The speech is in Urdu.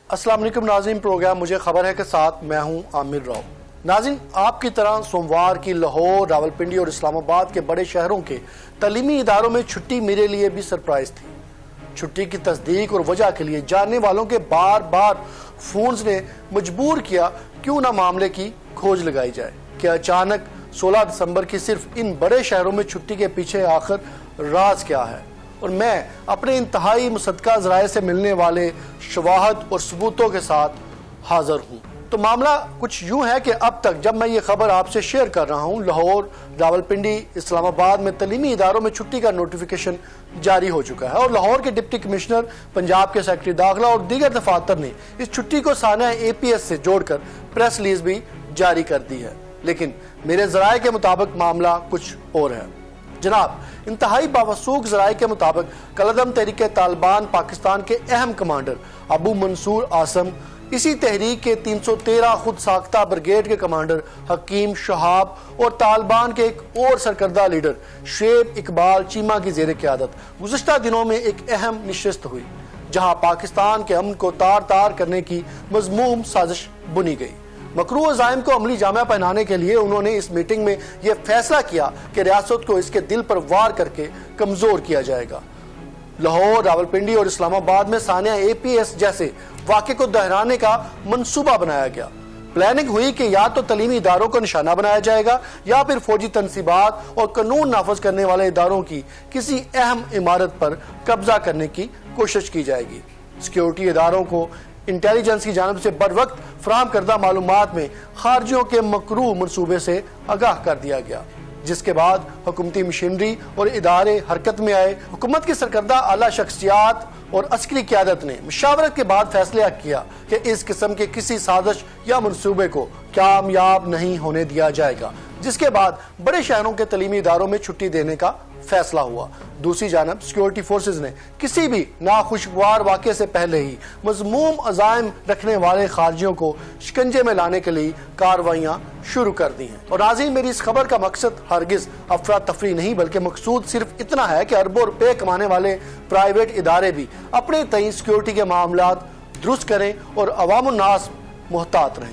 السلام علیکم ناظرین، پروگرام مجھے خبر ہے کے ساتھ میں ہوں عامر راؤ۔ ناظرین، آپ کی طرح سوموار کی لاہور، راولپنڈی اور اسلام آباد کے بڑے شہروں کے تعلیمی اداروں میں چھٹی میرے لیے بھی سرپرائز تھی۔ چھٹی کی تصدیق اور وجہ کے لیے جاننے والوں کے بار بار فونز نے مجبور کیا کیوں نہ معاملے کی کھوج لگائی جائے کہ اچانک 16 دسمبر کی صرف ان بڑے شہروں میں چھٹی کے پیچھے آخر راز کیا ہے، اور میں اپنے انتہائی مصدقہ ذرائع سے ملنے والے شواہد اور ثبوتوں کے ساتھ حاضر ہوں۔ تو معاملہ کچھ یوں ہے کہ اب تک جب میں یہ خبر آپ سے شیئر کر رہا ہوں، لاہور، راولپنڈی، اسلام آباد میں تعلیمی اداروں میں چھٹی کا نوٹیفیکیشن جاری ہو چکا ہے، اور لاہور کے ڈپٹی کمشنر، پنجاب کے سیکرٹری داخلہ اور دیگر دفاتر نے اس چھٹی کو سانحہ APS سے جوڑ کر پریس ریلیز بھی جاری کر دی ہے۔ لیکن میرے ذرائع کے مطابق معاملہ کچھ اور ہے۔ جناب، انتہائی باوثوق ذرائع کے مطابق کالعدم تحریک طالبان پاکستان کے اہم کمانڈر ابو منصور عاصم، اسی تحریک کے 313 خود ساختہ بریگیڈ کے کمانڈر حکیم شہاب اور طالبان کے ایک اور سرکردہ لیڈر شعیب اقبال چیمہ کی زیر قیادت گزشتہ دنوں میں ایک اہم نشست ہوئی، جہاں پاکستان کے امن کو تار تار کرنے کی مذموم سازش بنی گئی۔ مکروہ عزائم کو عملی جامہ پہنانے کے لیے انہوں نے اس میٹنگ میں یہ فیصلہ کیا کہ ریاست کو اس کے دل پر وار کر کے کمزور کیا جائے گا۔ لاہور، راولپنڈی اور اسلام آباد میں سانحہ APS جیسے واقعے کو دہرانے کا منصوبہ بنایا گیا۔ پلاننگ ہوئی کہ یا تو تعلیمی اداروں کو نشانہ بنایا جائے گا یا پھر فوجی تنصیبات اور قانون نافذ کرنے والے اداروں کی کسی اہم عمارت پر قبضہ کرنے کی کوشش کی جائے گی۔ سیکیورٹی اداروں کو انٹیلیجنس کی جانب سے بر وقت فراہم کردہ معلومات میں خارجیوں کے مکروہ منصوبے سے آگاہ کر دیا گیا، جس کے بعد حکومتی مشینری اور ادارے حرکت میں آئے۔ حکومت کی سرکردہ اعلیٰ شخصیات اور عسکری قیادت نے مشاورت کے بعد فیصلہ کیا کہ اس قسم کے کسی سازش یا منصوبے کو کامیاب نہیں ہونے دیا جائے گا، جس کے بعد بڑے شہروں کے تعلیمی اداروں میں چھٹی دینے کا فیصلہ ہوا۔ دوسری جانب سیکیورٹی فورسز نے کسی بھی ناخوشگوار واقعے سے پہلے ہی مذموم عزائم رکھنے والے خارجیوں کو شکنجے میں لانے کے لیے کارروائیاں شروع کر دی ہیں۔ اور ناظرین، میری اس خبر کا مقصد ہرگز افراتفری نہیں، بلکہ مقصود صرف اتنا ہے کہ اربوں روپے کمانے والے پرائیویٹ ادارے بھی اپنے تئیں سیکیورٹی کے معاملات درست کریں اور عوام الناس محتاط رہیں۔